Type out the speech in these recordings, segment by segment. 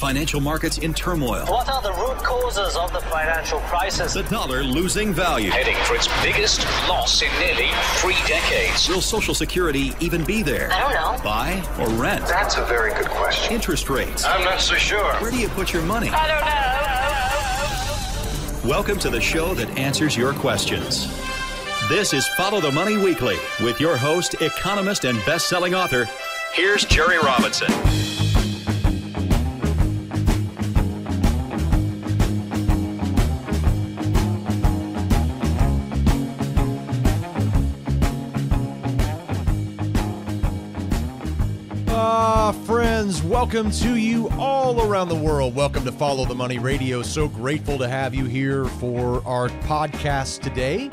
financial markets in turmoil. What are the root causes of the financial crisis? The dollar losing value. Heading for its biggest loss in nearly 3 decades. Will Social Security even be there? I don't know. Buy or rent? That's a very good question. Interest rates. I'm not so sure. Where do you put your money? I don't know. Welcome to the show that answers your questions. This is Follow the Money Weekly with your host, economist, and best-selling author. Here's Jerry Robinson. Friends, welcome to you all around the world. Welcome to Follow the Money Radio. So grateful to have you here for our podcast today.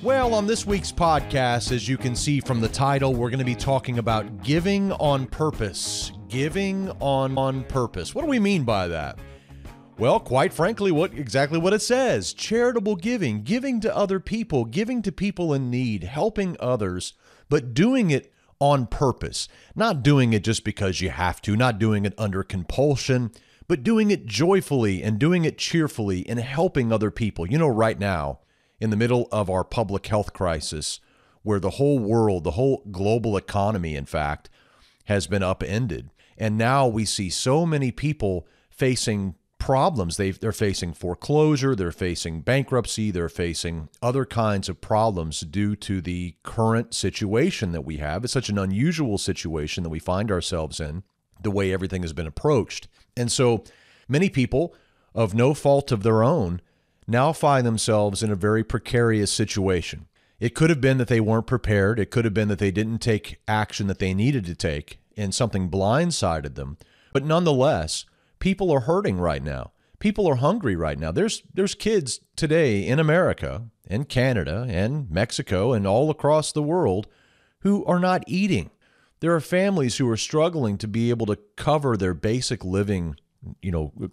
Well, on this week's podcast, as you can see from the title, we're going to be talking about giving on purpose. Giving on purpose. What do we mean by that? Well, quite frankly, exactly what it says. Charitable giving, giving to other people, giving to people in need, helping others, but doing it on purpose. Not doing it just because you have to, not doing it under compulsion, but doing it joyfully and doing it cheerfully and helping other people. You know, right now, in the middle of our public health crisis, where the whole world, the whole global economy, in fact, has been upended. And now we see so many people facing problems. They're facing foreclosure, they're facing bankruptcy, they're facing other kinds of problems due to the current situation that we have. It's such an unusual situation that we find ourselves in, the way everything has been approached. And so many people, of no fault of their own, now find themselves in a very precarious situation. It could have been that they weren't prepared. It could have been that they didn't take action that they needed to take and something blindsided them. But nonetheless, people are hurting right now. People are hungry right now. There's kids today in America and Canada and Mexico and all across the world who are not eating. There are families who are struggling to be able to cover their basic living,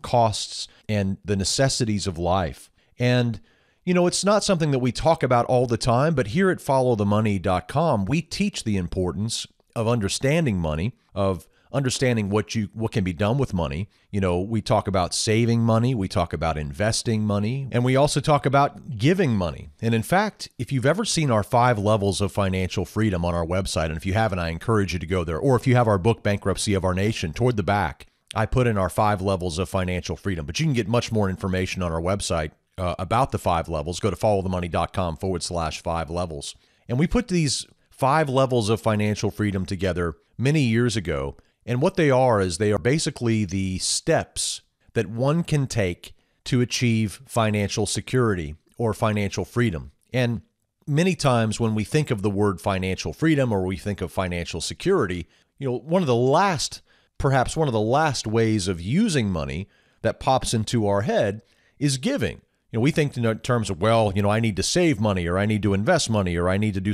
costs and the necessities of life. And, it's not something that we talk about all the time, but here at followthemoney.com, we teach the importance of understanding money, of understanding what can be done with money. We talk about saving money, we talk about investing money, and we also talk about giving money. And in fact, if you've ever seen our 5 levels of financial freedom on our website, and if you haven't, I encourage you to go there. Or if you have our book, Bankruptcy of Our Nation, toward the back, I put in our 5 levels of financial freedom. But you can get much more information on our website about the 5 levels. Go to followthemoney.com/5 levels. And we put these 5 levels of financial freedom together many years ago. And what they are is they are basically the steps that one can take to achieve financial security or financial freedom. And many times when we think of the word financial freedom or we think of financial security, one of the last ways of using money that pops into our head is giving. We think in terms of, I need to save money, or I need to invest money, or I need to be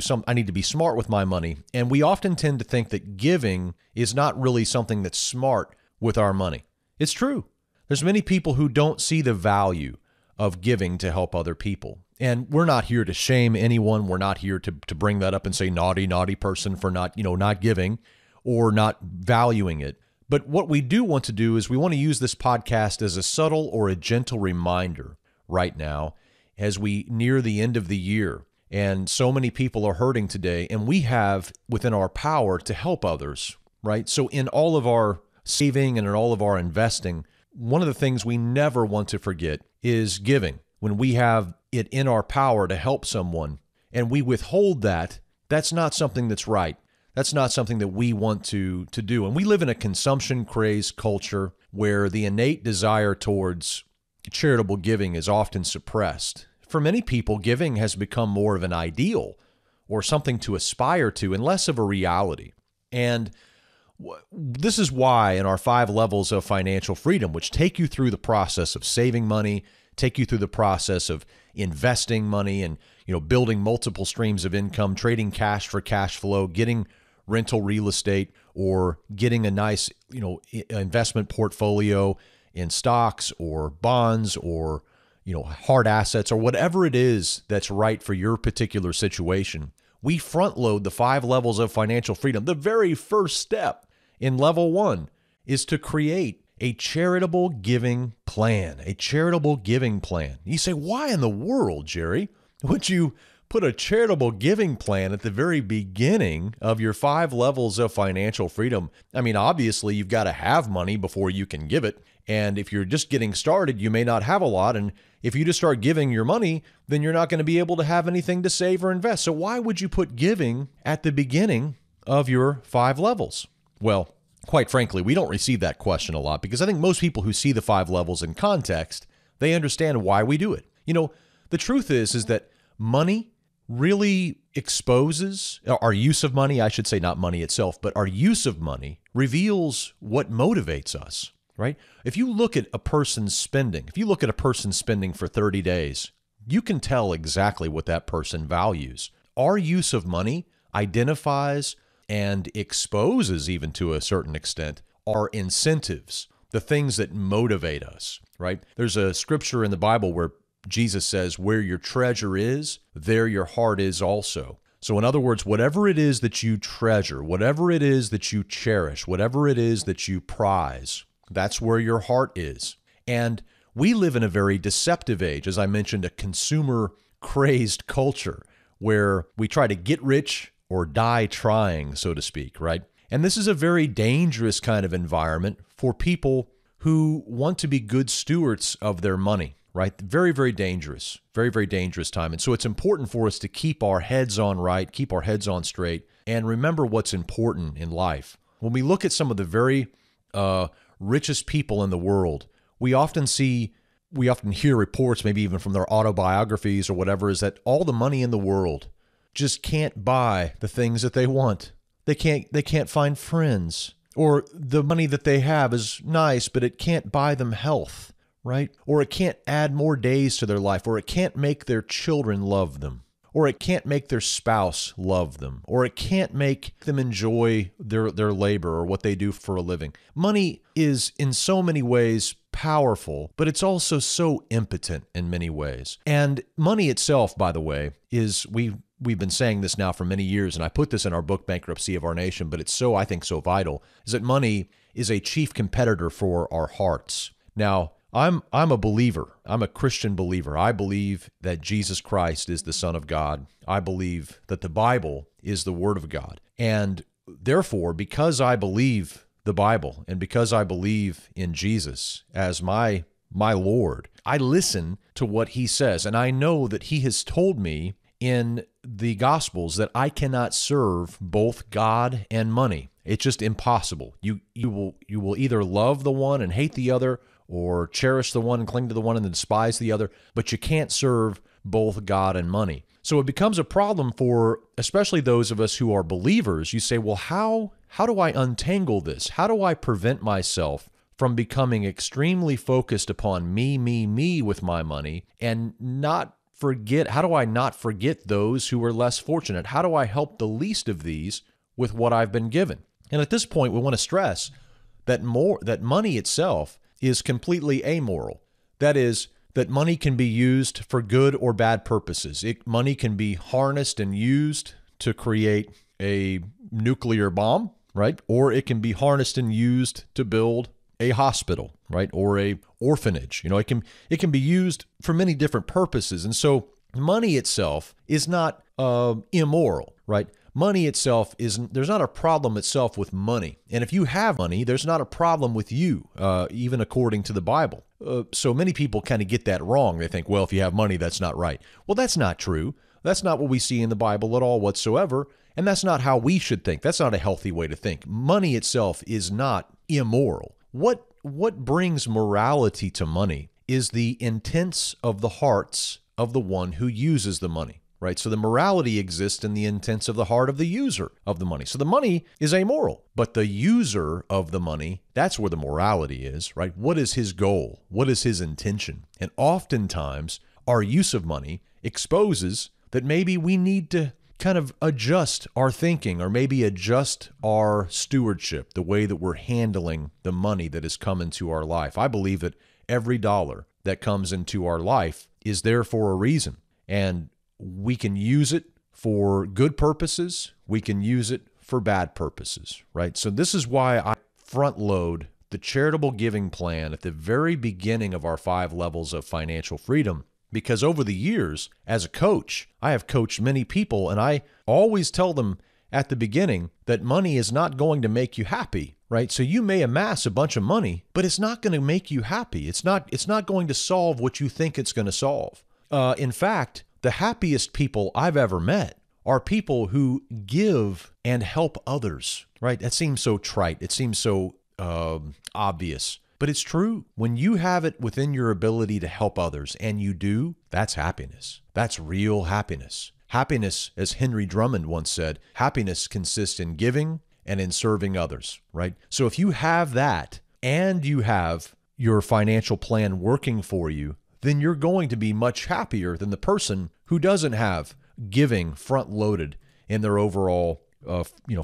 smart with my money. And we often tend to think that giving is not really something that's smart with our money. It's true. There's many people who don't see the value of giving to help other people. And we're not here to shame anyone. We're not here to bring that up and say naughty person for not giving or not valuing it. But what we do want to do is we want to use this podcast as a subtle or a gentle reminder right now as we near the end of the year. And so many people are hurting today, and we have within our power to help others, right? So in all of our saving and in all of our investing, one of the things we never want to forget is giving. When we have it in our power to help someone and we withhold that, that's not something that's right. That's not something that we want to do. And we live in a consumption-crazed culture where the innate desire towards charitable giving is often suppressed. For many people, giving has become more of an ideal or something to aspire to and less of a reality. And this is why in our 5 levels of financial freedom, which take you through the process of saving money, take you through the process of investing money and, building multiple streams of income, trading cash for cash flow, getting rental real estate, or getting a nice, investment portfolio in stocks or bonds or, hard assets or whatever it is that's right for your particular situation. We front load the 5 levels of financial freedom. The very first step in level 1 is to create a charitable giving plan. A charitable giving plan. You say, why in the world, Jerry, would you put a charitable giving plan at the very beginning of your 5 levels of financial freedom? I mean, obviously, you've got to have money before you can give it. And if you're just getting started, you may not have a lot. And if you just start giving your money, then you're not going to be able to have anything to save or invest. So why would you put giving at the beginning of your 5 levels? Well, quite frankly, we don't receive that question a lot because I think most people who see the 5 levels in context, they understand why we do it. You know, the truth is that money really exposes, our use of money, I should say, not money itself, but our use of money reveals what motivates us, right? If you look at a person's spending, for 30 days, you can tell exactly what that person values. Our use of money identifies and exposes, even to a certain extent, our incentives, the things that motivate us, right? There's a scripture in the Bible where Jesus says, where your treasure is, there your heart is also. So in other words, whatever it is that you treasure, whatever it is that you cherish, whatever it is that you prize, that's where your heart is. And we live in a very deceptive age, as I mentioned, a consumer-crazed culture where we try to get rich or die trying, so to speak, right? And this is a very dangerous kind of environment for people who want to be good stewards of their money, right? Very, very dangerous time. And so it's important for us to keep our heads on right, keep our heads on straight, and remember what's important in life. When we look at some of the very richest people in the world, we often hear reports, maybe even from their autobiographies or whatever, is that all the money in the world just can't buy the things that they want. They can't find friends, or the money that they have is nice, but it can't buy them health, right? Or it can't add more days to their life, or it can't make their children love them, or it can't make their spouse love them, or it can't make them enjoy their labor or what they do for a living. Money is in so many ways powerful, but it's also so impotent in many ways. And money itself, by the way, is, we've been saying this now for many years, and I put this in our book, Bankruptcy of Our Nation, but it's I think so vital, is that money is a chief competitor for our hearts. Now, I'm a believer. I'm a Christian believer. I believe that Jesus Christ is the Son of God. I believe that the Bible is the Word of God. And therefore, because I believe the Bible and because I believe in Jesus as my Lord, I listen to what He says. And I know that He has told me in the Gospels that I cannot serve both God and money. It's just impossible. You will either love the one and hate the other, or cherish the one and cling to the one and then despise the other, but you can't serve both God and money. So it becomes a problem for especially those of us who are believers. You say, well, how do I untangle this? How do I prevent myself from becoming extremely focused upon me with my money and how do I not forget those who are less fortunate? How do I help the least of these with what I've been given? And at this point, we want to stress that money itself is completely amoral. That is, that money can be used for good or bad purposes. Money can be harnessed and used to create a nuclear bomb, right? Or it can be harnessed and used to build a hospital, right? Or a orphanage. It can be used for many different purposes. And so money itself is not immoral, right? Money itself there's not a problem itself with money. And if you have money, there's not a problem with you, even according to the Bible. So many people kind of get that wrong. They think, well, if you have money, that's not right. Well, that's not true. That's not what we see in the Bible at all whatsoever. And that's not how we should think. That's not a healthy way to think. Money itself is not immoral. What brings morality to money is the intents of the hearts of the one who uses the money. Right? So the morality exists in the intents of the heart of the user of the money. So the money is amoral, but the user of the money, that's where the morality is, right? What is his goal? What is his intention? And oftentimes, our use of money exposes that maybe we need to kind of adjust our thinking or maybe adjust our stewardship, the way that we're handling the money that has come into our life. I believe that every dollar that comes into our life is there for a reason. And we can use it for good purposes. We can use it for bad purposes, right? So this is why I front load the charitable giving plan at the very beginning of our 5 levels of financial freedom, because over the years, as a coach, I have coached many people, and I always tell them at the beginning that money is not going to make you happy, right? So you may amass a bunch of money, but it's not going to make you happy. It's not going to solve what you think it's going to solve. In fact, the happiest people I've ever met are people who give and help others, right? That seems so trite. It seems so obvious, but it's true. When you have it within your ability to help others, and you do, that's happiness. That's real happiness. Happiness, as Henry Drummond once said, happiness consists in giving and in serving others, right? So if you have that and you have your financial plan working for you, then you're going to be much happier than the person who doesn't have giving front-loaded in their overall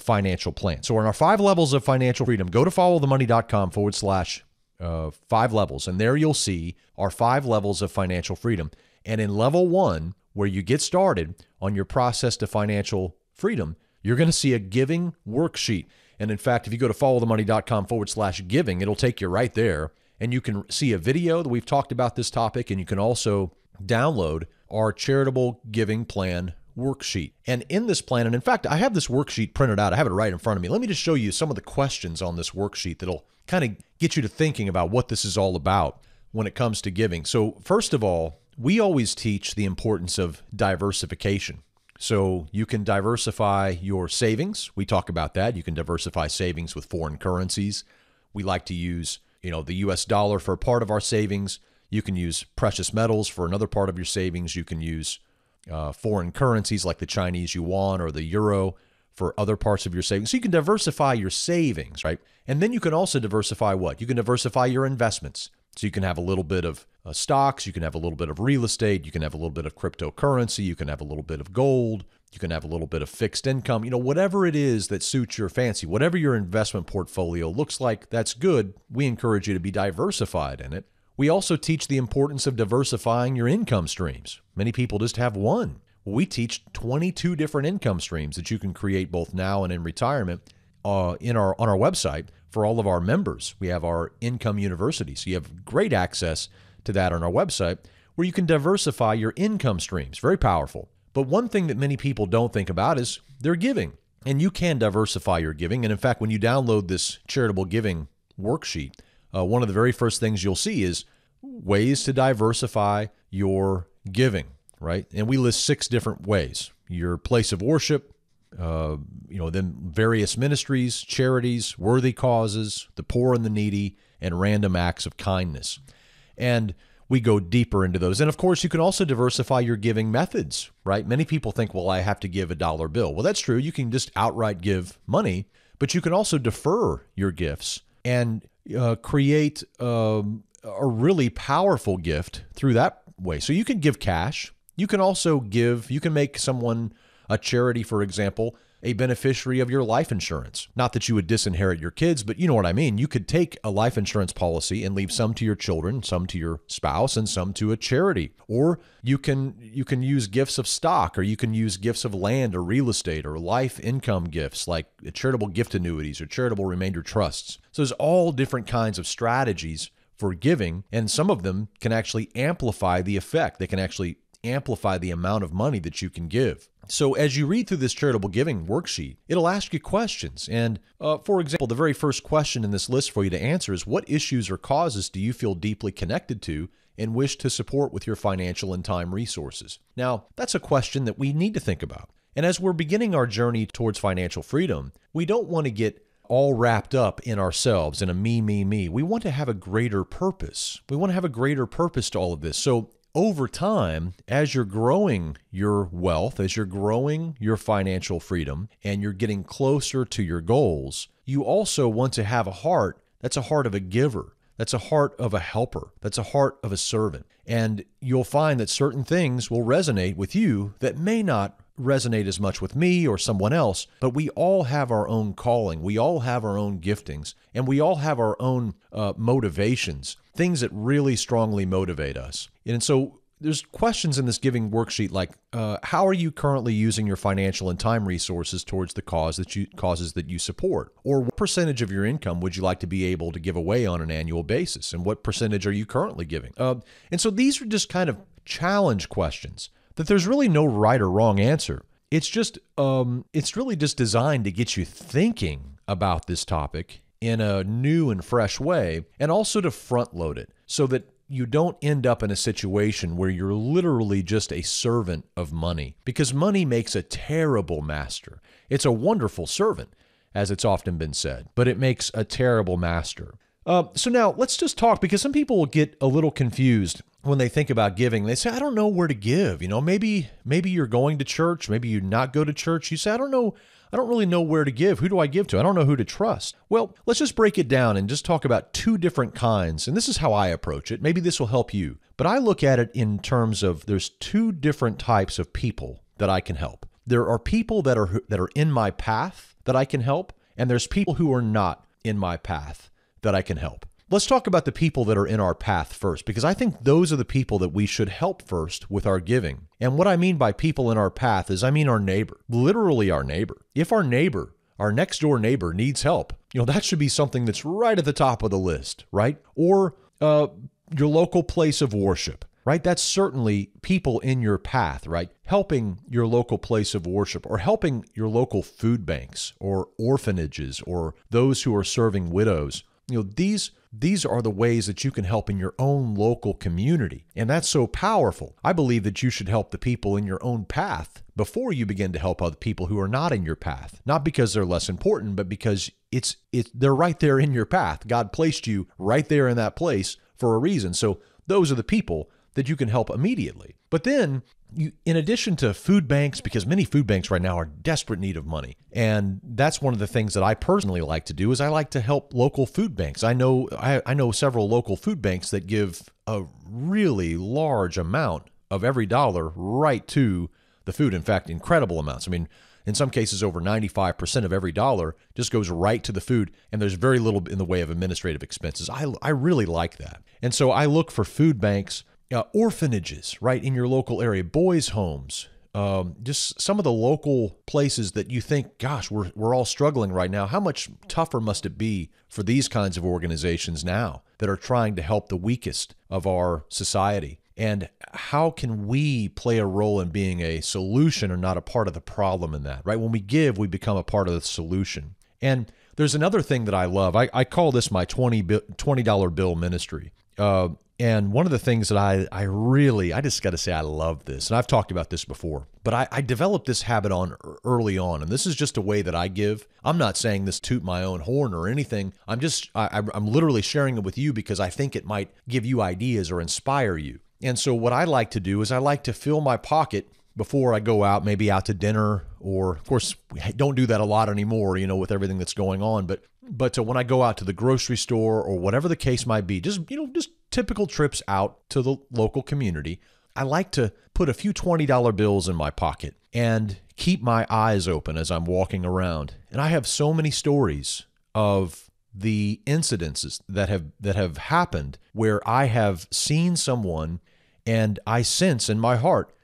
financial plan. So in our 5 levels of financial freedom, go to followthemoney.com/5 levels, and there you'll see our 5 levels of financial freedom. And in level 1, where you get started on your process to financial freedom, you're going to see a giving worksheet. And in fact, if you go to followthemoney.com/giving, it'll take you right there. And you can see a video that we've talked about this topic, and you can also download our charitable giving plan worksheet. And in this plan, and in fact, I have this worksheet printed out. I have it right in front of me. Let me just show you some of the questions on this worksheet that'll kind of get you to thinking about what this is all about when it comes to giving. So first of all, we always teach the importance of diversification. So you can diversify your savings. We talk about that. You can diversify savings with foreign currencies. We like to use, the US dollar for a part of our savings. You can use precious metals for another part of your savings. You can use foreign currencies like the Chinese yuan or the euro for other parts of your savings. So you can diversify your savings, right? And then you can also diversify what? You can diversify your investments. So you can have a little bit of stocks, you can have a little bit of real estate, you can have a little bit of cryptocurrency, you can have a little bit of gold, you can have a little bit of fixed income, whatever it is that suits your fancy, whatever your investment portfolio looks like, that's good. We encourage you to be diversified in it. We also teach the importance of diversifying your income streams. Many people just have one. We teach 22 different income streams that you can create both now and in retirement on our website for all of our members. We have our Income University, so you have great access to that on our website where you can diversify your income streams. Very powerful. But one thing that many people don't think about is their giving. And you can diversify your giving. And in fact, when you download this charitable giving worksheet, one of the very first things you'll see is ways to diversify your giving, right? And we list 6 different ways. Your place of worship, then various ministries, charities, worthy causes, the poor and the needy, and random acts of kindness. And we go deeper into those. And of course, you can also diversify your giving methods, right? Many people think, well, I have to give a $1 bill. Well, that's true. You can just outright give money, but you can also defer your gifts and create a really powerful gift through that way. So you can give cash. You can also you can make someone a charity, for example, a beneficiary of your life insurance. Not that you would disinherit your kids, but you know what I mean. You could take a life insurance policy and leave some to your children, some to your spouse, and some to a charity. Or you can use gifts of stock, or you can use gifts of land or real estate, or life income gifts like charitable gift annuities or charitable remainder trusts. So there's all different kinds of strategies for giving, and some of them can actually amplify the effect. They can actually amplify the amount of money that you can give. So as you read through this charitable giving worksheet, it'll ask you questions. And for example, the very first question in this list for you to answer is, what issues or causes do you feel deeply connected to and wish to support with your financial and time resources? Now, that's a question that we need to think about. And as we're beginning our journey towards financial freedom, we don't want to get all wrapped up in ourselves, in a me, me, me. We want to have a greater purpose. We want to have a greater purpose to all of this. So over time, as you're growing your wealth, as you're growing your financial freedom, and you're getting closer to your goals, you also want to have a heart that's a heart of a giver. That's a heart of a helper. That's a heart of a servant. And you'll find that certain things will resonate with you that may not resonate as much with me or someone else, but we all have our own calling. We all have our own giftings, and we all have our own motivations, things that really strongly motivate us. And so there's questions in this giving worksheet like, how are you currently using your financial and time resources towards the causes that you support? Or what percentage of your income would you like to be able to give away on an annual basis? And what percentage are you currently giving? And so these are just kind of challenge questions that there's really no right or wrong answer. It's really just designed to get you thinking about this topic in a new and fresh way, and also to front load it so that you don't end up in a situation where you're literally just a servant of money, because money makes a terrible master. It's a wonderful servant, as it's often been said, but it makes a terrible master. So now let's just talk, because some people will get a little confused when they think about giving. They say, I don't know where to give. Maybe you're going to church, maybe you not go to church. You say, I don't really know where to give. Who do I give to? I don't know who to trust. Well, let's just break it down and just talk about two different kinds. And this is how I approach it. Maybe this will help you. But I look at it in terms of there's two different types of people that I can help. There are people that are in my path that I can help, and there's people who are not in my path that I can help. Let's talk about the people that are in our path first, because I think those are the people that we should help first with our giving. And what I mean by people in our path is I mean our neighbor, literally our neighbor. If our neighbor, our next door neighbor needs help, that should be something that's right at the top of the list, right? Or your local place of worship, right? That's certainly people in your path, right? Helping your local place of worship, or helping your local food banks or orphanages or those who are serving widows. These are the ways that you can help in your own local community. And that's so powerful. I believe that you should help the people in your own path before you begin to help other people who are not in your path. Not because they're less important, but because they're right there in your path. God placed you right there in that place for a reason. So those are the people that you can help immediately. But then, in addition to food banks, because many food banks right now are in desperate need of money, and that's one of the things that I personally like to do, is I like to help local food banks. I know several local food banks that give a really large amount of every dollar right to the food. In fact, incredible amounts. I mean, in some cases, over 95% of every dollar just goes right to the food, and there's very little in the way of administrative expenses. I really like that. And so I look for food banks, orphanages, right, in your local area, boys' homes, just some of the local places that you think, gosh, we're all struggling right now. How much tougher must it be for these kinds of organizations now that are trying to help the weakest of our society? And how can we play a role in being a solution or not a part of the problem in that, right? When we give, we become a part of the solution. And there's another thing that I love. I call this my $20 bill ministry. And one of the things that I just got to say, I love this. And I've talked about this before, but I developed this habit early on. And this is just a way that I give. I'm not saying this toot my own horn or anything. I'm literally sharing it with you because I think it might give you ideas or inspire you. And so what I like to do is I like to fill my pocket before I go out, maybe out to dinner, or of course, we don't do that a lot anymore, with everything that's going on. But when I go out to the grocery store or whatever the case might be, just typical trips out to the local community, I like to put a few $20 bills in my pocket and keep my eyes open as I'm walking around. And I have so many stories of the incidences that have happened where I have seen someone and I sense in my heart,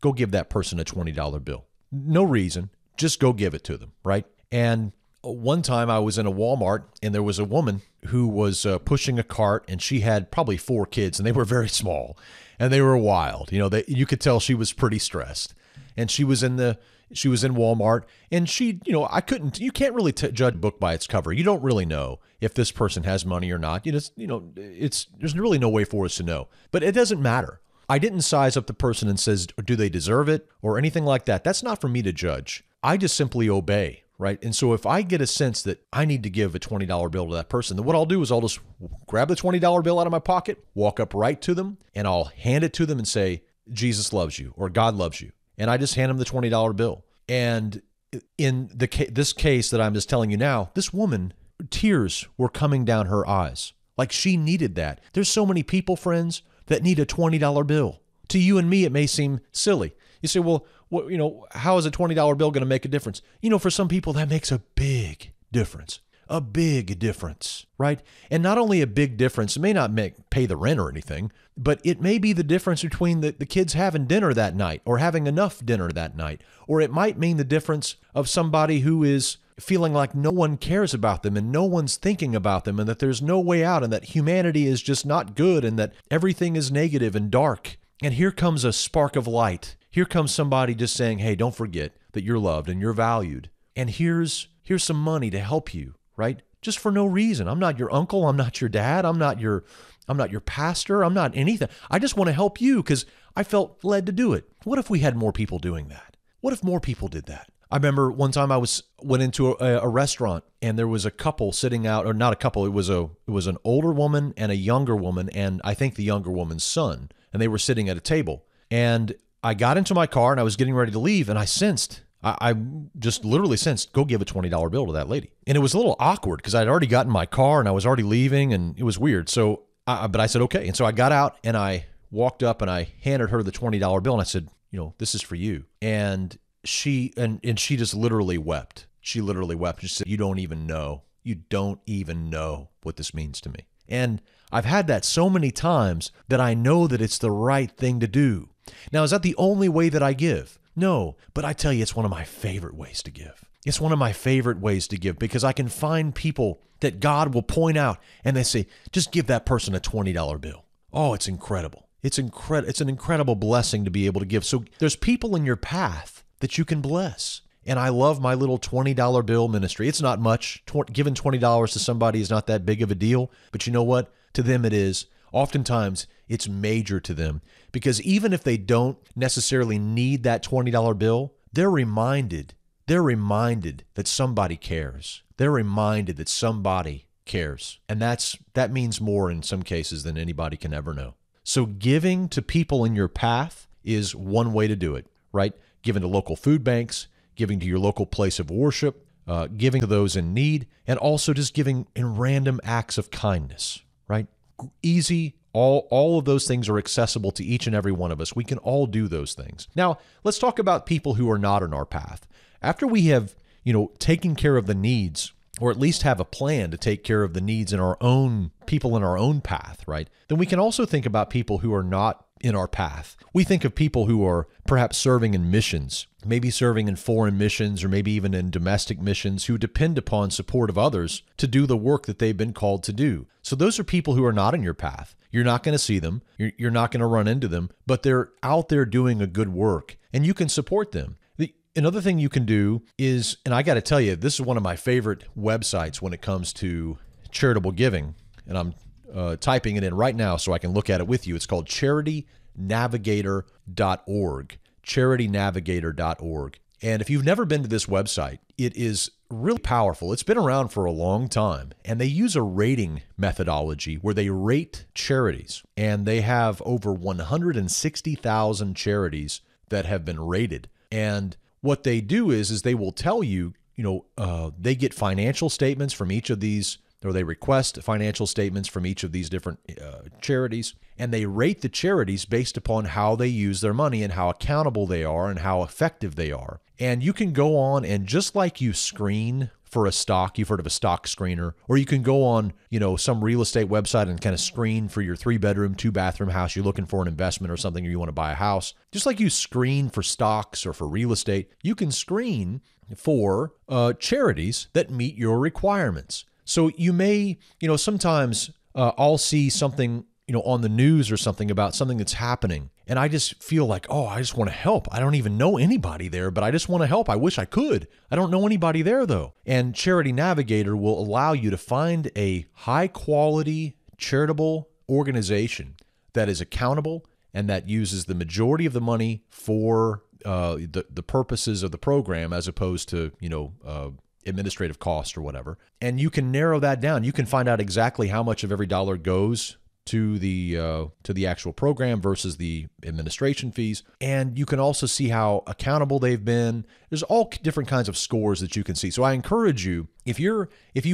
go give that person a $20 bill. No reason, just go give it to them, right? And one time I was in a Walmart and there was a woman who was pushing a cart, and she had probably 4 kids, and they were very small and they were wild. You could tell she was pretty stressed. And she was in Walmart, and you can't really judge a book by its cover. You don't really know if this person has money or not. There's really no way for us to know, but it doesn't matter. I didn't size up the person and says, do they deserve it or anything like that. That's not for me to judge. I just simply obey, right? And so if I get a sense that I need to give a $20 bill to that person, then what I'll do is I'll just grab the $20 bill out of my pocket, walk up right to them, and I'll hand it to them and say, Jesus loves you, or God loves you. And I just hand them the $20 bill. And in this case that I'm just telling you now, this woman, tears were coming down her eyes. Like she needed that. There's so many people, friends, that need a $20 bill. To you and me, it may seem silly. You say, well, how is a $20 bill going to make a difference? For some people, that makes a big difference. a big difference, right? And not only a big difference, it may not pay the rent or anything, but it may be the difference between the kids having dinner that night or having enough dinner that night. Or it might mean the difference of somebody who is feeling like no one cares about them and no one's thinking about them and that there's no way out and that humanity is just not good and that everything is negative and dark. And here comes a spark of light. Here comes somebody just saying, hey, don't forget that you're loved and you're valued. And here's some money to help you, right? Just for no reason. I'm not your uncle. I'm not your dad. I'm not your pastor. I'm not anything. I just want to help you because I felt led to do it. What if we had more people doing that? What if more people did that? I remember one time I went into a restaurant and there was a couple sitting out, or not a couple. It was an older woman and a younger woman, and I think the younger woman's son, and they were sitting at a table. And I got into my car and I was getting ready to leave, and I just literally sensed, go give a $20 bill to that lady. And it was a little awkward because I'd already gotten in my car and I was already leaving, and it was weird. So, but I said okay, and so I got out and I walked up and I handed her the $20 bill and I said, this is for you. And she just literally wept. She literally wept. She said, you don't even know what this means to me. And I've had that so many times that I know that it's the right thing to do. Now, is that the only way that I give? No, but I tell you, it's one of my favorite ways to give. It's one of my favorite ways to give because I can find people that God will point out and they say, just give that person a $20 bill. Oh, it's incredible. It's an incredible blessing to be able to give. So there's people in your path that you can bless. And I love my little $20 bill ministry. It's not much. Giving $20 to somebody is not that big of a deal. But you know what? To them it is. Oftentimes it's major to them because even if they don't necessarily need that $20 bill, they're reminded that somebody cares. They're reminded that somebody cares. And that means more in some cases than anybody can ever know. So giving to people in your path is one way to do it, right? Giving to local food banks, giving to your local place of worship, giving to those in need, and also just giving in random acts of kindness, right? Easy. All of those things are accessible to each and every one of us. We can all do those things. Now, let's talk about people who are not in our path. After we have, taken care of the needs, or at least have a plan to take care of the needs in our own people in our own path, right? Then we can also think about people who are not in our path. We think of people who are perhaps serving in missions, maybe serving in foreign missions or maybe even in domestic missions, who depend upon support of others to do the work that they've been called to do. So those are people who are not in your path. You're not going to see them. You're not going to run into them, but they're out there doing a good work and you can support them. Another thing you can do is, and I got to tell you, this is one of my favorite websites when it comes to charitable giving, and I'm typing it in right now so I can look at it with you. It's called charitynavigator.org, charitynavigator.org. And if you've never been to this website, it is really powerful. It's been around for a long time, and they use a rating methodology where they rate charities, and they have over 160,000 charities that have been rated. And what they do is they will tell you, they get financial statements from each of these, or they request financial statements from each of these different charities, and they rate the charities based upon how they use their money and how accountable they are and how effective they are. And you can go on and just like you screen for a stock, you've heard of a stock screener, or you can go on, some real estate website and kind of screen for your 3-bedroom, 2-bathroom house. You're looking for an investment or something, or you want to buy a house. Just like you screen for stocks or for real estate, you can screen for charities that meet your requirements. So you may, sometimes I'll see something, on the news or something about something that's happening. And I just feel like, I just want to help. I don't even know anybody there, but I just want to help. I wish I could. I don't know anybody there though. And Charity Navigator will allow you to find a high quality charitable organization that is accountable and that uses the majority of the money for the purposes of the program as opposed to, administrative cost or whatever. And you can narrow that down. You can find out exactly how much of every dollar goes to the actual program versus the administration fees. And you can also see how accountable they've been. There's all different kinds of scores that you can see. So I encourage you, if you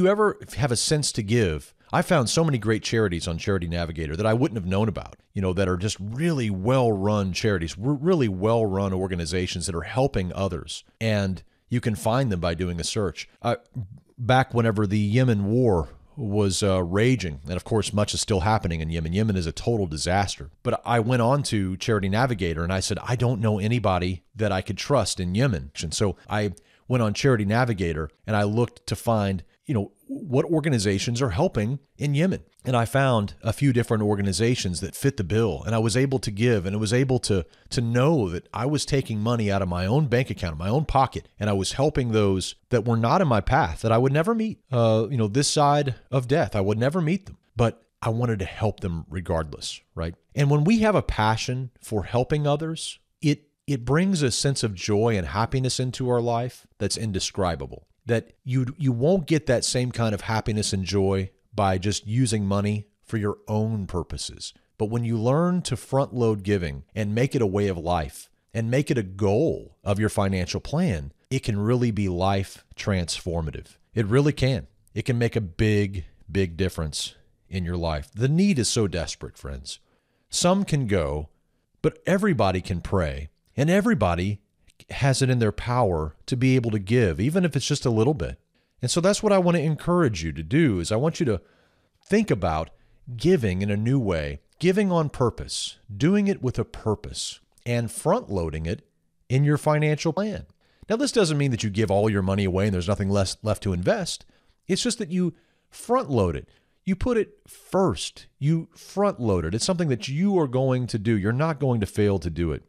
ever have a sense to give, I found so many great charities on Charity Navigator that I wouldn't have known about, that are just really well-run charities, really well-run organizations that are helping others. And you can find them by doing a search. back whenever the Yemen war was raging, and of course much is still happening in Yemen. Yemen is a total disaster. But I went on to Charity Navigator and I said, I don't know anybody that I could trust in Yemen. And so I went on Charity Navigator and I looked to find, what organizations are helping in Yemen. And I found a few different organizations that fit the bill, and I was able to give, and I was able to know that I was taking money out of my own bank account, my own pocket, and I was helping those that were not in my path, that I would never meet, this side of death. I would never meet them, but I wanted to help them regardless, right? And when we have a passion for helping others, it brings a sense of joy and happiness into our life that's indescribable. That you won't get that same kind of happiness and joy by just using money for your own purposes. But when you learn to front load giving and make it a way of life and make it a goal of your financial plan, it can really be life transformative. It really can. It can make a big, big difference in your life. The need is so desperate, friends. Some can go, but everybody can pray, and everybody has it in their power to be able to give, even if it's just a little bit. And so that's what I want to encourage you to do, is I want you to think about giving in a new way, giving on purpose, doing it with a purpose, and front-loading it in your financial plan. Now, this doesn't mean that you give all your money away and there's nothing left to invest. It's just that you front-load it. You put it first. You front-load it. It's something that you are going to do. You're not going to fail to do it.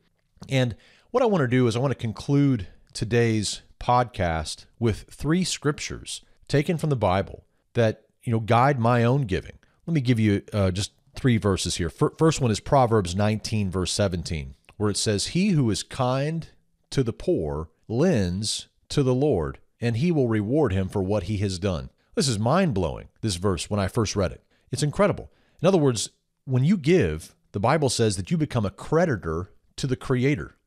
And what I want to do is I want to conclude today's podcast with 3 scriptures taken from the Bible that, guide my own giving. Let me give you just 3 verses here. First one is Proverbs 19, verse 17, where it says, "He who is kind to the poor lends to the Lord, and he will reward him for what he has done." This is mind-blowing, this verse, when I first read it. It's incredible. In other words, when you give, the Bible says that you become a creditor to the Creator.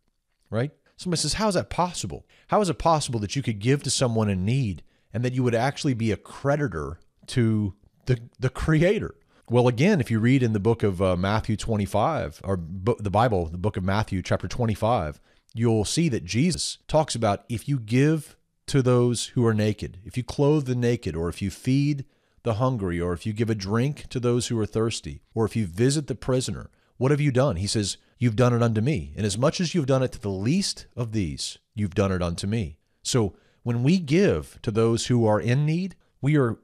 Right? Somebody says, how is that possible? How is it possible that you could give to someone in need and that you would actually be a creditor to the Creator? Well, again, if you read in the book of Matthew 25, or the Bible, the book of Matthew, chapter 25, you'll see that Jesus talks about if you give to those who are naked, if you clothe the naked, or if you feed the hungry, or if you give a drink to those who are thirsty, or if you visit the prisoner, what have you done? He says, you've done it unto me. And as much as you've done it to the least of these, you've done it unto me. So when we give to those who are in need, we're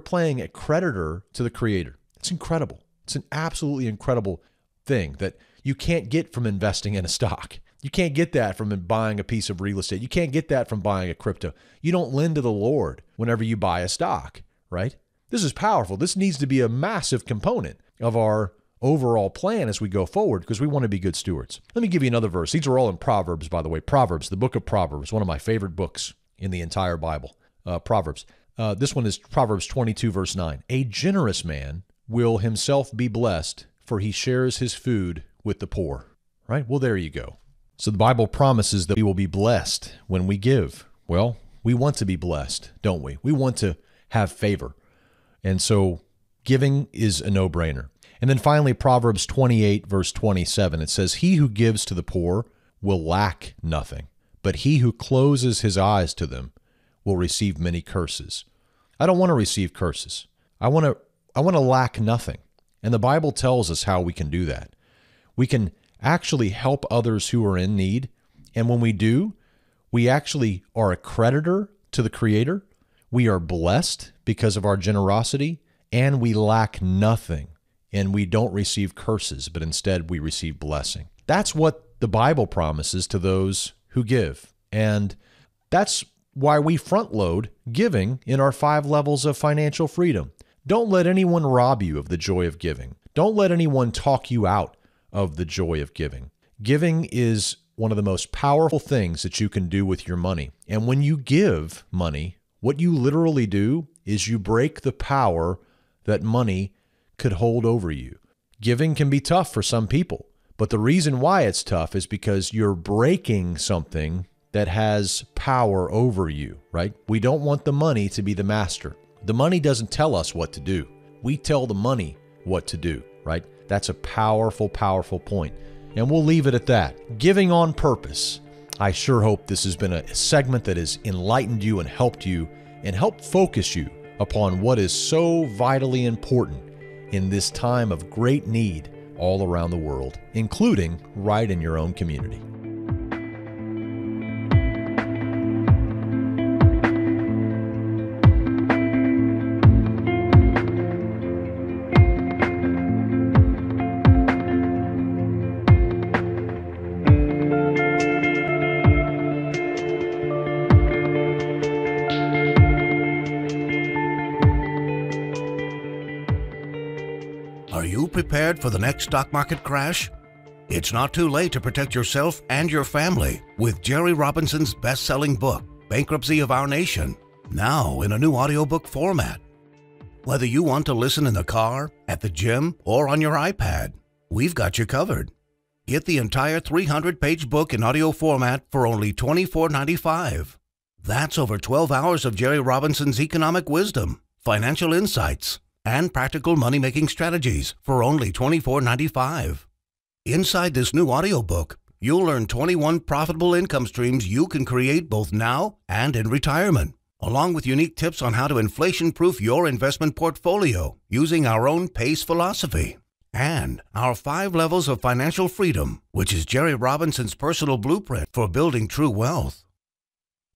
playing a creditor to the Creator. It's incredible. It's an absolutely incredible thing that you can't get from investing in a stock. You can't get that from buying a piece of real estate. You can't get that from buying a crypto. You don't lend to the Lord whenever you buy a stock, right? This is powerful. This needs to be a massive component of our overall plan as we go forward, because we want to be good stewards. Let me give you another verse. These are all in Proverbs, by the way. Proverbs, the book of Proverbs, one of my favorite books in the entire Bible. Proverbs. This one is Proverbs 22, verse 9. "A generous man will himself be blessed, for he shares his food with the poor." Right? Well, there you go. So the Bible promises that we will be blessed when we give. Well, we want to be blessed, don't we? We want to have favor. And so giving is a no-brainer. And then finally, Proverbs 28, verse 27, it says, "He who gives to the poor will lack nothing, but he who closes his eyes to them will receive many curses." I don't want to receive curses. I want to lack nothing. And the Bible tells us how we can do that. We can actually help others who are in need. And when we do, we actually are a creditor to the Creator. We are blessed because of our generosity, and we lack nothing. And we don't receive curses, but instead we receive blessing. That's what the Bible promises to those who give. And that's why we front load giving in our 5 levels of financial freedom. Don't let anyone rob you of the joy of giving. Don't let anyone talk you out of the joy of giving. Giving is one of the most powerful things that you can do with your money. And when you give money, what you literally do is you break the power that money could hold over you. Giving can be tough for some people, but the reason why it's tough is because you're breaking something that has power over you, right? We don't want the money to be the master. The money doesn't tell us what to do. We tell the money what to do, right? That's a powerful, powerful point. And we'll leave it at that. Giving on purpose. I sure hope this has been a segment that has enlightened you and helped you and help focus you upon what is so vitally important in this time of great need all around the world, including right in your own community. Are you prepared for the next stock market crash? It's not too late to protect yourself and your family with Jerry Robinson's best-selling book, Bankruptcy of Our Nation, now in a new audiobook format. Whether you want to listen in the car, at the gym, or on your iPad, we've got you covered. Get the entire 300-page book in audio format for only $24.95. That's over 12 hours of Jerry Robinson's economic wisdom, financial insights, and practical money-making strategies for only $24.95. Inside this new audiobook, you'll learn 21 profitable income streams you can create both now and in retirement, along with unique tips on how to inflation-proof your investment portfolio using our own PACE philosophy, and our 5 levels of financial freedom, which is Jerry Robinson's personal blueprint for building true wealth.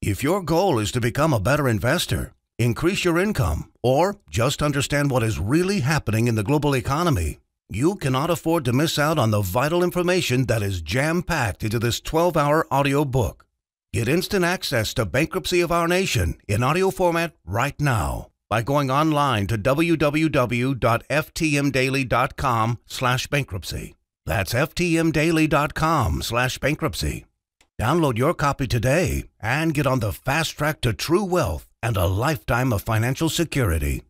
If your goal is to become a better investor, increase your income, or just understand what is really happening in the global economy, you cannot afford to miss out on the vital information that is jam-packed into this 12-hour audio book. Get instant access to Bankruptcy of Our Nation in audio format right now by going online to www.ftmdaily.com/bankruptcy. That's ftmdaily.com/bankruptcy. Download your copy today and get on the fast track to true wealth and a lifetime of financial security.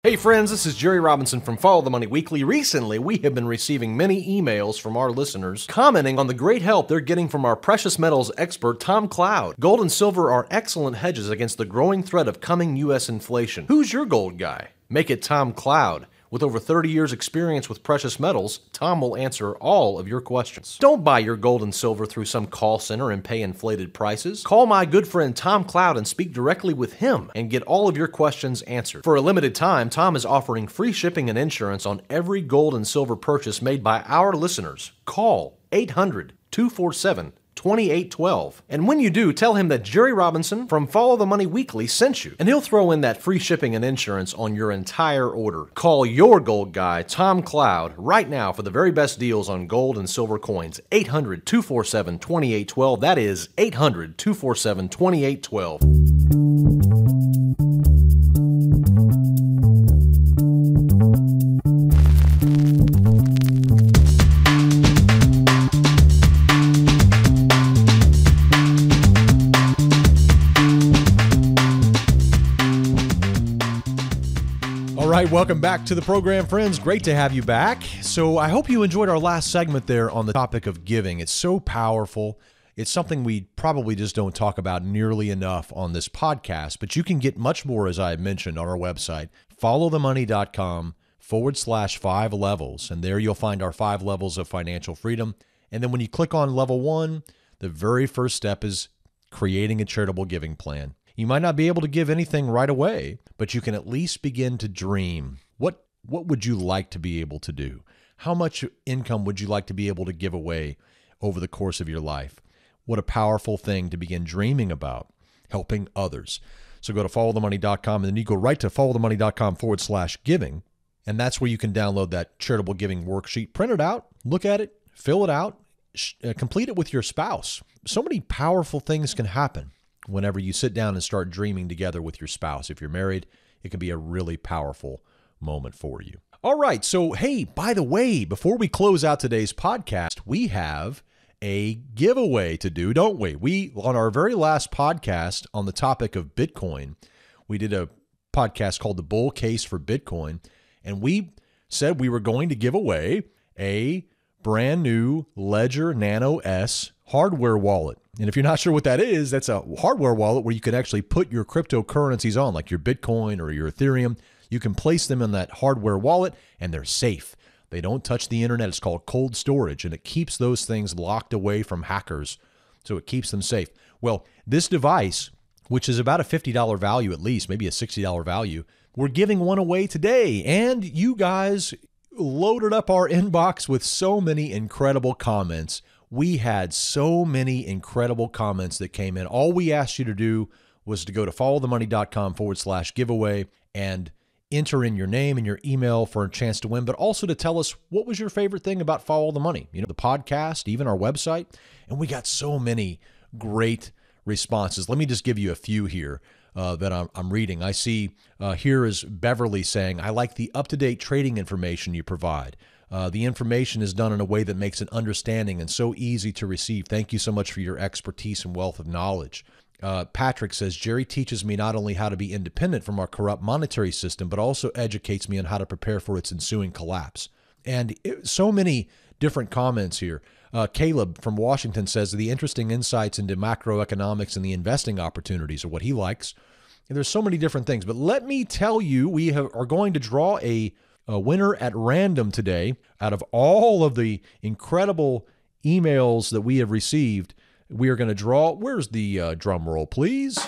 Hey friends, this is Jerry Robinson from Follow the Money Weekly. Recently, we have been receiving many emails from our listeners commenting on the great help they're getting from our precious metals expert, Tom Cloud. Gold and silver are excellent hedges against the growing threat of coming U.S. inflation. Who's your gold guy? Make it Tom Cloud. With over 30 years experience with precious metals, Tom will answer all of your questions. Don't buy your gold and silver through some call center and pay inflated prices. Call my good friend Tom Cloud and speak directly with him and get all of your questions answered. For a limited time, Tom is offering free shipping and insurance on every gold and silver purchase made by our listeners. Call 800-247-2812. And when you do, tell him that Jerry Robinson from Follow the Money Weekly sent you, and he'll throw in that free shipping and insurance on your entire order. Call your gold guy, Tom Cloud, right now for the very best deals on gold and silver coins. 800-247-2812. That is 800-247-2812. Welcome back to the program, friends. Great to have you back. So I hope you enjoyed our last segment there on the topic of giving. It's so powerful. It's something we probably just don't talk about nearly enough on this podcast, but you can get much more, as I mentioned, on our website, followthemoney.com/5 levels. And there you'll find our 5 levels of financial freedom. And then when you click on level 1, the very first step is creating a charitable giving plan. You might not be able to give anything right away, but you can at least begin to dream. What would you like to be able to do? How much income would you like to be able to give away over the course of your life? What a powerful thing to begin dreaming about, helping others. So go to followthemoney.com, and then you go right to followthemoney.com/giving, and that's where you can download that charitable giving worksheet. Print it out, look at it, fill it out, complete it with your spouse. So many powerful things can happen whenever you sit down and start dreaming together with your spouse. If you're married, it can be a really powerful moment for you. All right, so hey, by the way, before we close out today's podcast, we have a giveaway to do, don't we? We, on our very last podcast on the topic of Bitcoin, we did a podcast called The Bull Case for Bitcoin, and we said we were going to give away a brand new Ledger Nano S hardware wallet. And if you're not sure what that is, that's a hardware wallet where you can actually put your cryptocurrencies on, like your Bitcoin or your Ethereum. You can place them in that hardware wallet, and they're safe. They don't touch the internet. It's called cold storage, and it keeps those things locked away from hackers so it keeps them safe. Well, this device, which is about a $50 value at least, maybe a $60 value, we're giving one away today. And you guys loaded up our inbox with so many incredible comments. We had so many incredible comments that came in. All we asked you to do was to go to followthemoney.com/giveaway and enter in your name and your email for a chance to win, but also to tell us what was your favorite thing about Follow the Money, the podcast, even our website. And we got so many great responses. Let me just give you a few here that I'm reading. I see here is Beverly saying, I like the up-to-date trading information you provide. The information is done in a way that makes it understanding and so easy to receive. Thank you so much for your expertise and wealth of knowledge. Patrick says, Jerry teaches me not only how to be independent from our corrupt monetary system, but also educates me on how to prepare for its ensuing collapse. And so many different comments here. Caleb from Washington says the interesting insights into macroeconomics and the investing opportunities are what he likes. And there's so many different things. But let me tell you, we are going to draw a winner at random today out of all of the incredible emails that we have received. We are going to draw, where's the drum roll, please?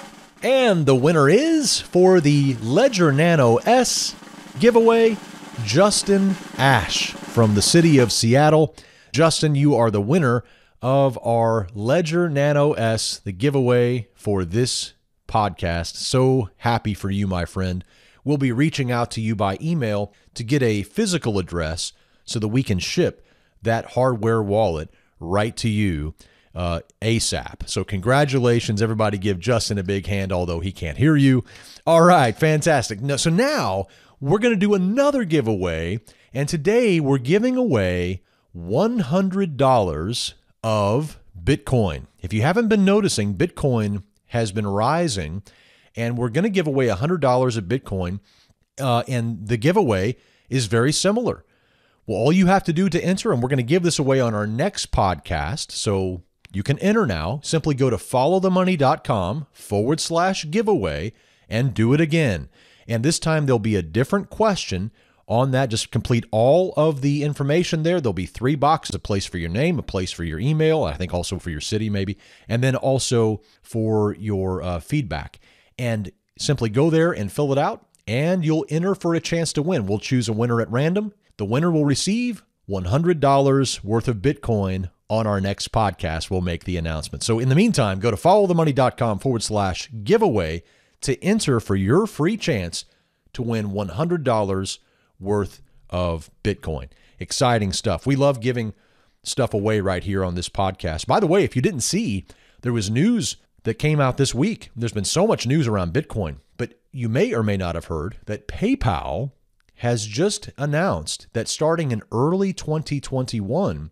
And the winner is, for the Ledger Nano S giveaway, Justin Ash from the city of Seattle. Justin, you are the winner of our Ledger Nano S, the giveaway for this podcast. So happy for you, my friend. We'll be reaching out to you by email to get a physical address so that we can ship that hardware wallet right to you ASAP. So congratulations, everybody. Give Justin a big hand, although he can't hear you. All right, fantastic. So now we're going to do another giveaway, and today we're giving away $100 of Bitcoin. If you haven't been noticing, Bitcoin has been rising, and we're going to give away $100 of Bitcoin, and the giveaway is very similar. Well, all you have to do to enter, and we're going to give this away on our next podcast, so you can enter now. Simply go to followthemoney.com/giveaway and do it again. And this time there'll be a different question on that. Just complete all of the information there. There'll be 3 boxes, a place for your name, a place for your email, I think also for your city maybe, and then also for your feedback. And simply go there and fill it out, and you'll enter for a chance to win. We'll choose a winner at random. The winner will receive $100 worth of Bitcoin. On our next podcast, we'll make the announcement. So in the meantime, go to followthemoney.com/giveaway to enter for your free chance to win $100 worth of Bitcoin. Exciting stuff. We love giving stuff away right here on this podcast. By the way, if you didn't see, there was news that came out this week. There's been so much news around Bitcoin, but you may or may not have heard that PayPal has just announced that starting in early 2021,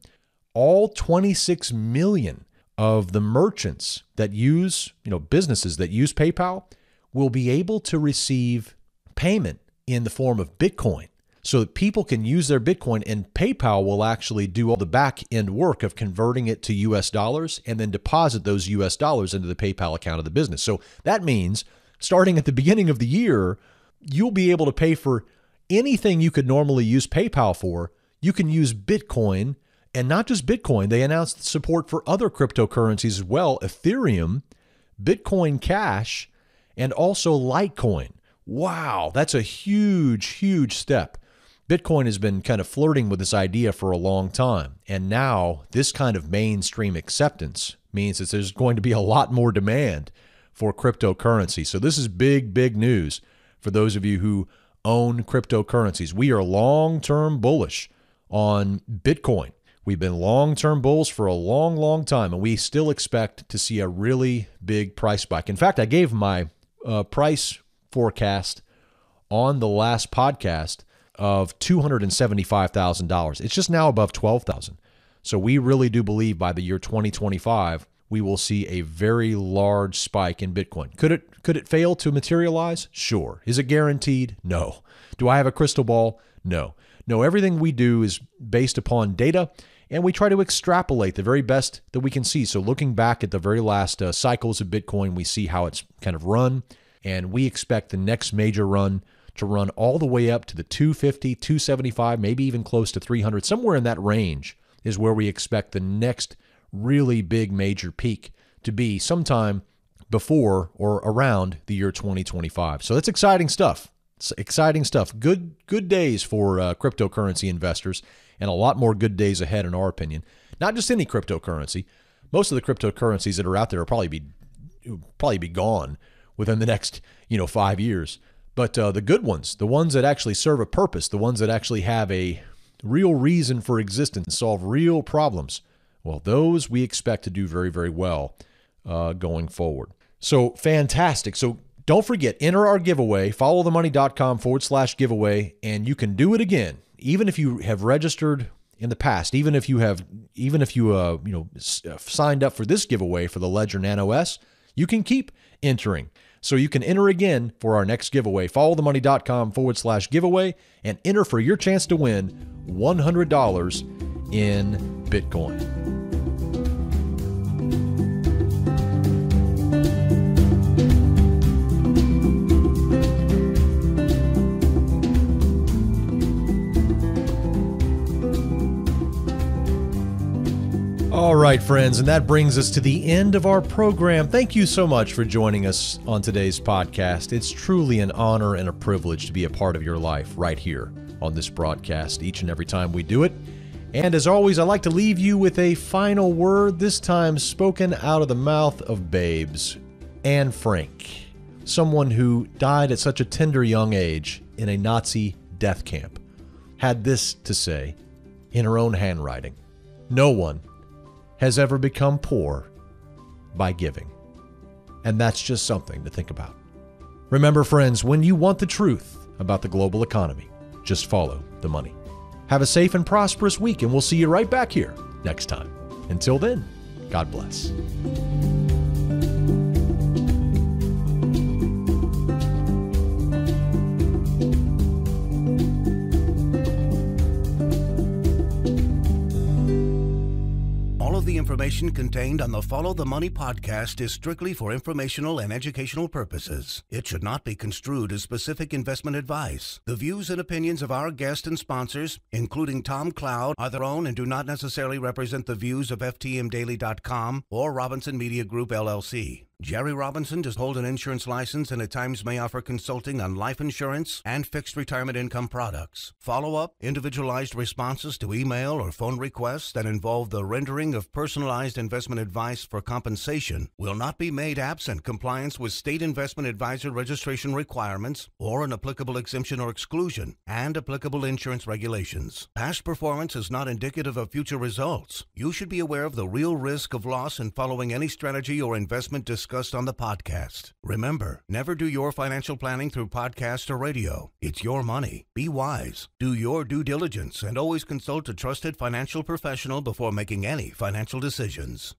all 26 million of the merchants that use, businesses that use PayPal will be able to receive payment in the form of Bitcoin so that people can use their Bitcoin, and PayPal will actually do all the back end work of converting it to US dollars and then deposit those US dollars into the PayPal account of the business. So that means starting at the beginning of the year, you'll be able to pay for anything you could normally use PayPal for. You can use Bitcoin. And not just Bitcoin, they announced support for other cryptocurrencies as well, Ethereum, Bitcoin Cash, and also Litecoin. Wow, that's a huge, huge step. Bitcoin has been kind of flirting with this idea for a long time, and now this kind of mainstream acceptance means that there's going to be a lot more demand for cryptocurrency. So this is big, big news for those of you who own cryptocurrencies. We are long-term bullish on Bitcoin. We've been long-term bulls for a long, long time, and we still expect to see a really big price spike. In fact, I gave my price forecast on the last podcast of $275,000. It's just now above $12,000. So we really do believe by the year 2025, we will see a very large spike in Bitcoin. Could it fail to materialize? Sure. Is it guaranteed? No. Do I have a crystal ball? No. No, everything we do is based upon data, and we try to extrapolate the very best that we can see. So looking back at the very last cycles of Bitcoin, we see how it's kind of run, and we expect the next major run to run all the way up to the 250, 275, maybe even close to 300. Somewhere in that range is where we expect the next really big major peak to be sometime before or around the year 2025. So that's exciting stuff. It's exciting stuff. Good days for cryptocurrency investors, and a lot more good days ahead in our opinion. Not just any cryptocurrency. Most of the cryptocurrencies that are out there will probably be gone within the next 5 years. But the good ones, the ones that actually serve a purpose, the ones that actually have a real reason for existence and solve real problems, well, those we expect to do very, very well going forward. So fantastic. So don't forget, enter our giveaway, followthemoney.com/giveaway, and you can do it again, even if you have registered in the past, even if you signed up for this giveaway for the Ledger Nano S, you can keep entering. So you can enter again for our next giveaway, followthemoney.com/giveaway, and enter for your chance to win $100 in Bitcoin. All right, friends, and that brings us to the end of our program. Thank you so much for joining us on today's podcast. It's truly an honor and a privilege to be a part of your life right here on this broadcast each and every time we do it. And as always, I'd like to leave you with a final word, this time spoken out of the mouth of babes. Anne Frank, someone who died at such a tender young age in a Nazi death camp, had this to say in her own handwriting: "No one has ever become poor by giving." And that's just something to think about. Remember, friends, when you want the truth about the global economy, just follow the money. Have a safe and prosperous week, and we'll see you right back here next time. Until then, God bless. The information contained on the Follow the Money podcast is strictly for informational and educational purposes. It should not be construed as specific investment advice. The views and opinions of our guests and sponsors, including Tom Cloud, are their own and do not necessarily represent the views of FTMDaily.com or Robinson Media Group, LLC. Jerry Robinson does hold an insurance license and at times may offer consulting on life insurance and fixed retirement income products. Follow-up, individualized responses to email or phone requests that involve the rendering of personalized investment advice for compensation will not be made absent compliance with state investment advisor registration requirements or an applicable exemption or exclusion and applicable insurance regulations. Past performance is not indicative of future results. You should be aware of the real risk of loss in following any strategy or investment discussed on the podcast. Remember, never do your financial planning through podcast or radio. It's your money. Be wise. Do your due diligence and always consult a trusted financial professional before making any financial decisions.